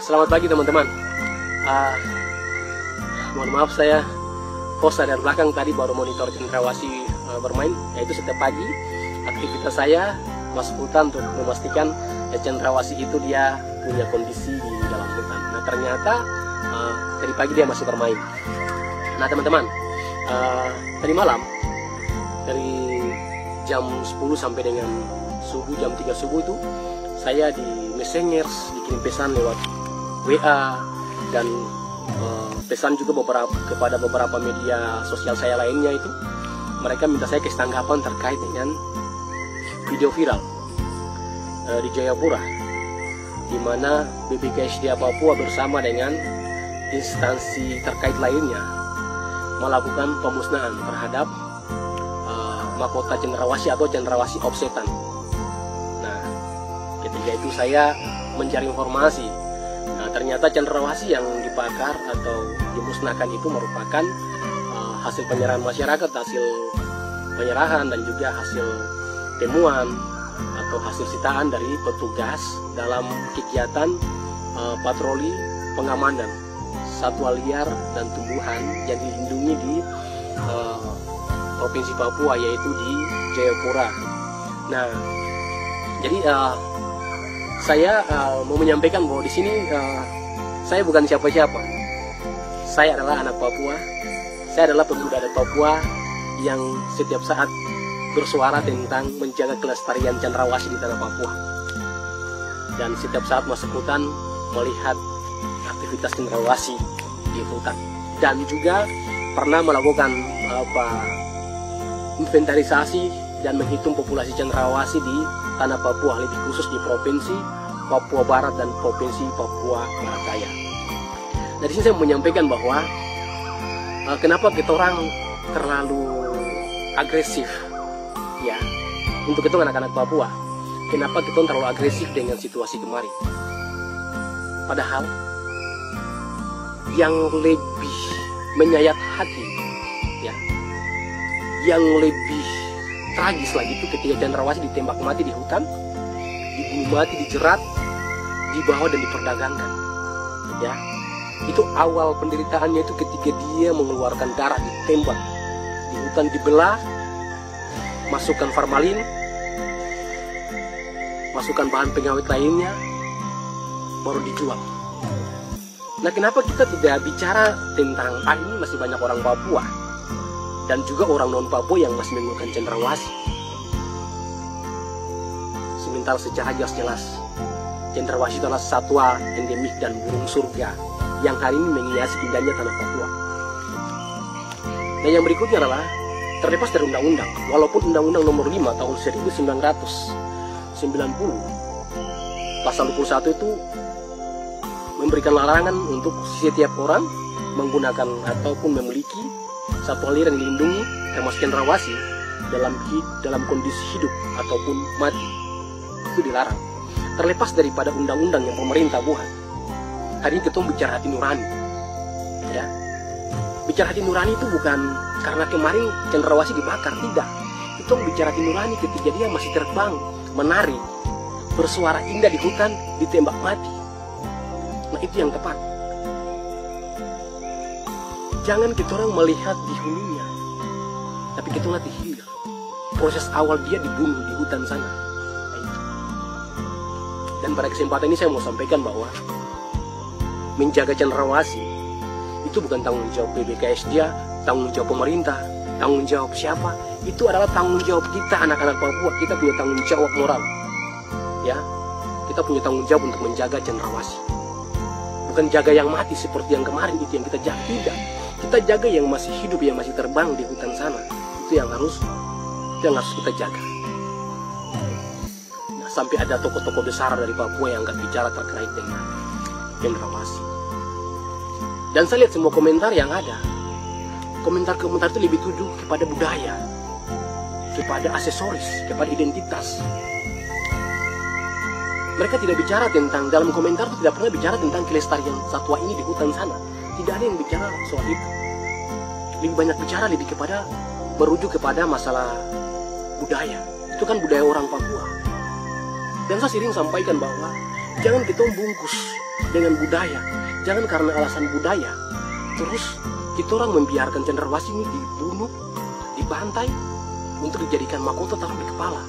Selamat pagi teman-teman. Mohon maaf saya host dari belakang tadi baru monitor cendrawasih bermain. Yaitu setiap pagi aktivitas saya masuk hutan untuk memastikan cendrawasih itu dia punya kondisi di dalam hutan. Nah ternyata tadi pagi dia masih bermain. Nah teman-teman, tadi malam dari jam 10 sampai dengan subuh, jam 3 subuh itu saya di Messenger bikin pesan lewat WA dan pesan juga kepada beberapa media sosial saya lainnya. Itu mereka minta saya kasih tanggapan terkait dengan video viral di Jayapura, di mana BBKSDA Papua bersama dengan instansi terkait lainnya melakukan pemusnahan terhadap mahkota cendrawasih atau cendrawasih offsetan. Nah, ketika itu saya mencari informasi. Nah, ternyata cendrawasih yang dibakar atau dimusnahkan itu merupakan hasil penyerahan masyarakat, hasil penyerahan dan juga hasil temuan atau hasil sitaan dari petugas dalam kegiatan patroli pengamanan satwa liar dan tumbuhan yang dilindungi di Provinsi Papua, yaitu di Jayapura. Nah, jadi saya mau menyampaikan bahwa di sini saya bukan siapa-siapa. Saya adalah anak Papua. Saya adalah pemuda adat Papua yang setiap saat bersuara tentang menjaga kelestarian cendrawasih di tanah Papua. Dan setiap saat masuk hutan melihat aktivitas cendrawasih di hutan. Dan juga pernah melakukan inventarisasi dan menghitung populasi cendrawasih di tanah Papua, lebih khusus di Provinsi Papua Barat dan Provinsi Papua Barat Daya. Nah, di sini saya menyampaikan bahwa kenapa kita orang terlalu agresif, ya, untuk itu anak-anak Papua. Kenapa kita terlalu agresif dengan situasi kemarin? Padahal yang lebih menyayat hati, ya, yang lebih tragis lagi itu ketika cendrawasih ditembak mati di hutan, dibunuh mati, dijerat, dibawa dan diperdagangkan. Ya, itu awal penderitaannya itu ketika dia mengeluarkan darah, ditembak di hutan, dibelah, masukkan formalin, masukkan bahan pengawet lainnya, baru dijual. Nah, kenapa kita tidak bicara tentang ini masih banyak orang Papua dan juga orang non-Papua yang masih menggunakan cendrawasih. Sementara secara jelas-jelas cendrawasih adalah satwa endemik dan burung surga yang hari ini menghiasi indahnya tanah Papua. Dan yang berikutnya adalah terlepas dari undang-undang. Walaupun Undang-Undang Nomor 5 tahun 1990 pasal 21 itu memberikan larangan untuk setiap orang menggunakan ataupun memiliki satwa liar yang dilindungi termasuk cendrawasih dalam kondisi hidup ataupun mati, itu dilarang. Terlepas daripada undang-undang yang pemerintah buat, hari ini kita bicara hati nurani, ya. Bicara hati nurani itu bukan karena kemarin cendrawasih dibakar, tidak. Kita bicara hati nurani ketika dia masih terbang, menari, bersuara indah di hutan, ditembak mati. Nah, itu yang tepat. Jangan kita orang melihat di hulunya, tapi kita lihat di hilir. Proses awal dia dibunuh di hutan sana. Nah, itu. Dan pada kesempatan ini saya mau sampaikan bahwa menjaga cendrawasih itu bukan tanggung jawab BBKSDA, tanggung jawab pemerintah, tanggung jawab siapa. Itu adalah tanggung jawab kita anak-anak Papua. Kita punya tanggung jawab moral, ya. Kita punya tanggung jawab untuk menjaga cendrawasih. Bukan jaga yang mati seperti yang kemarin itu yang kita jaga, tidak. Kita jaga yang masih hidup, yang masih terbang di hutan sana. Itu yang harus kita jaga. Nah, sampai ada tokoh-tokoh besar dari Papua yang akan bicara terkait dengan cendrawasih. Dan saya lihat semua komentar yang ada, komentar-komentar itu lebih tujuh kepada budaya, kepada aksesoris, kepada identitas. Mereka tidak bicara tentang, dalam komentar itu tidak pernah bicara tentang kelestarian satwa ini di hutan sana. Tidak ada yang bicara soal itu. Lebih banyak bicara merujuk kepada masalah budaya. Itu kan budaya orang Papua. Dan saya sering sampaikan bahwa Jangan kita bungkus dengan budaya. Jangan karena alasan budaya terus kita orang membiarkan cendrawasih ini dibunuh, dibantai untuk dijadikan mahkota taruh di kepala.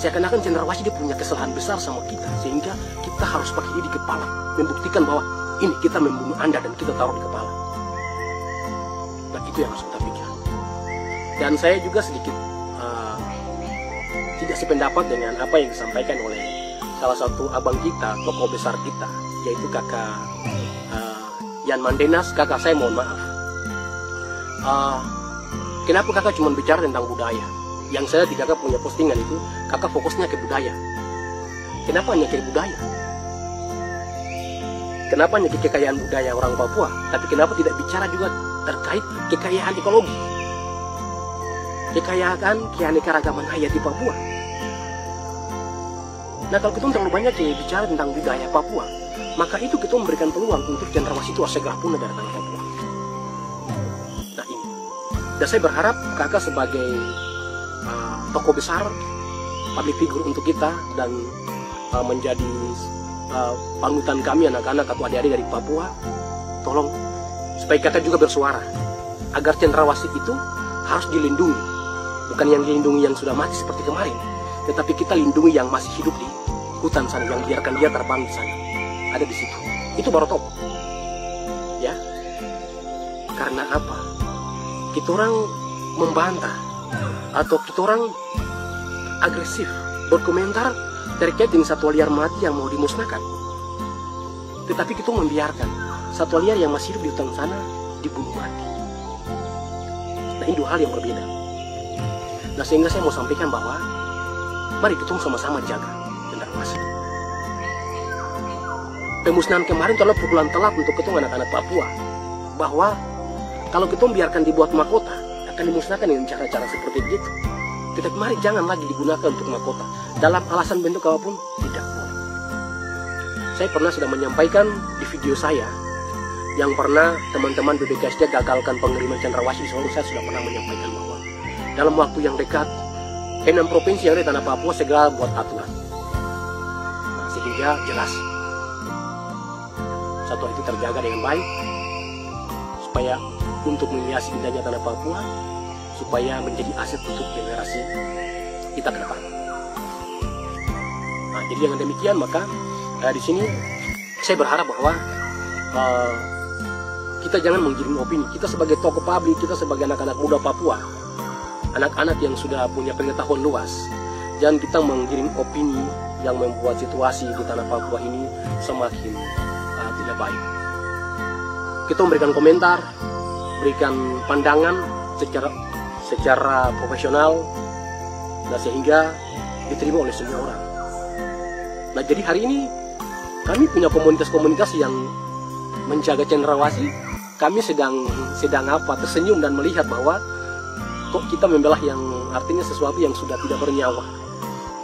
Seakan-akan cendrawasih dia punya kesalahan besar sama kita, sehingga kita harus pakai ini di kepala, membuktikan bahwa ini kita membunuh Anda dan kita taruh di kepala. Nah, itu yang harus kita pikir. Dan saya juga sedikit tidak sependapat dengan apa yang disampaikan oleh salah satu abang kita, tokoh besar kita, yaitu kakak Yan Mandenas. Kakak, saya mohon maaf. Kenapa kakak cuma bicara tentang budaya? Yang saya tidak punya postingan itu, kakak fokusnya ke budaya. Kenapa hanya ke budaya? Kenapa hanya ke kekayaan budaya orang Papua? Tapi kenapa tidak bicara juga terkait kekayaan ekologi? Kekayaan keanekaragaman hayati Papua. Nah, kalau kita terlalu banyak bicara tentang budaya Papua, maka itu kita memberikan peluang untuk cendrawasih itu segera punah dari tanah Papua. Nah, ini. Dan saya berharap kakak sebagai tokoh besar, public figure untuk kita, dan menjadi panutan kami anak-anak atau adik-adik dari Papua, tolong supaya kakak juga bersuara agar cendrawasih itu harus dilindungi, bukan yang dilindungi yang sudah mati seperti kemarin, tetapi kita lindungi yang masih hidup di hutan sana, yang biarkan dia terbang di sana, ada di situ. Itu baru top, ya. Karena apa? Kita orang membantah atau kita orang agresif berkomentar terkait dengan satwa liar mati yang mau dimusnahkan, tetapi kita membiarkan satwa liar yang masih hidup di hutan sana dibunuh mati. Nah, ini dua hal yang berbeda. Nah, sehingga saya mau sampaikan bahwa mari kita sama-sama jaga cendrawasih. Pemusnahan kemarin adalah pukulan telak untuk kita anak-anak Papua, bahwa kalau kita membiarkan dibuat mahkota akan dimusnahkan dengan cara-cara seperti begitu. Tetapi mari jangan lagi digunakan untuk mahkota dalam alasan bentuk apapun, tidak boleh. Saya pernah sudah menyampaikan di video saya yang pernah teman-teman BBKSD gagalkan pengiriman cendrawasih di Solo. Saya sudah pernah menyampaikan bahwa dalam waktu yang dekat 6 provinsi yang ada di tanah Papua segera buat aturan, nah, sehingga jelas satwa itu terjaga dengan baik, supaya untuk menghiasi indahnya tanah Papua, supaya menjadi aset untuk generasi kita ke depan. Nah, jadi dengan demikian maka di sini saya berharap bahwa kita jangan menggiring opini. Kita sebagai tokoh publik, kita sebagai anak-anak muda Papua, anak-anak yang sudah punya pengetahuan luas, jangan kita menggiring opini yang membuat situasi di tanah Papua ini semakin tidak baik. Kita memberikan komentar, berikan pandangan secara profesional, dan sehingga diterima oleh semua orang. Nah, jadi hari ini kami punya komunitas-komunitas yang menjaga cendrawasih. Kami sedang tersenyum dan melihat bahwa kok kita membelah yang artinya sesuatu yang sudah tidak bernyawa.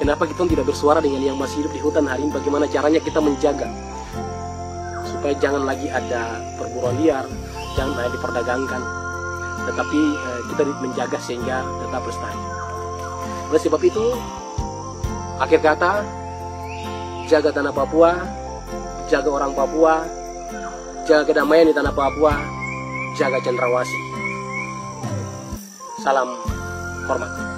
Kenapa kita tidak bersuara dengan yang masih hidup di hutan hari ini? Bagaimana caranya kita menjaga supaya jangan lagi ada perburuan liar, jangan lagi diperdagangkan, tetapi kita menjaga sehingga tetap lestari. Oleh sebab itu, akhir kata, jaga tanah Papua, jaga orang Papua, jaga kedamaian di tanah Papua, jaga cendrawasih. Salam hormat.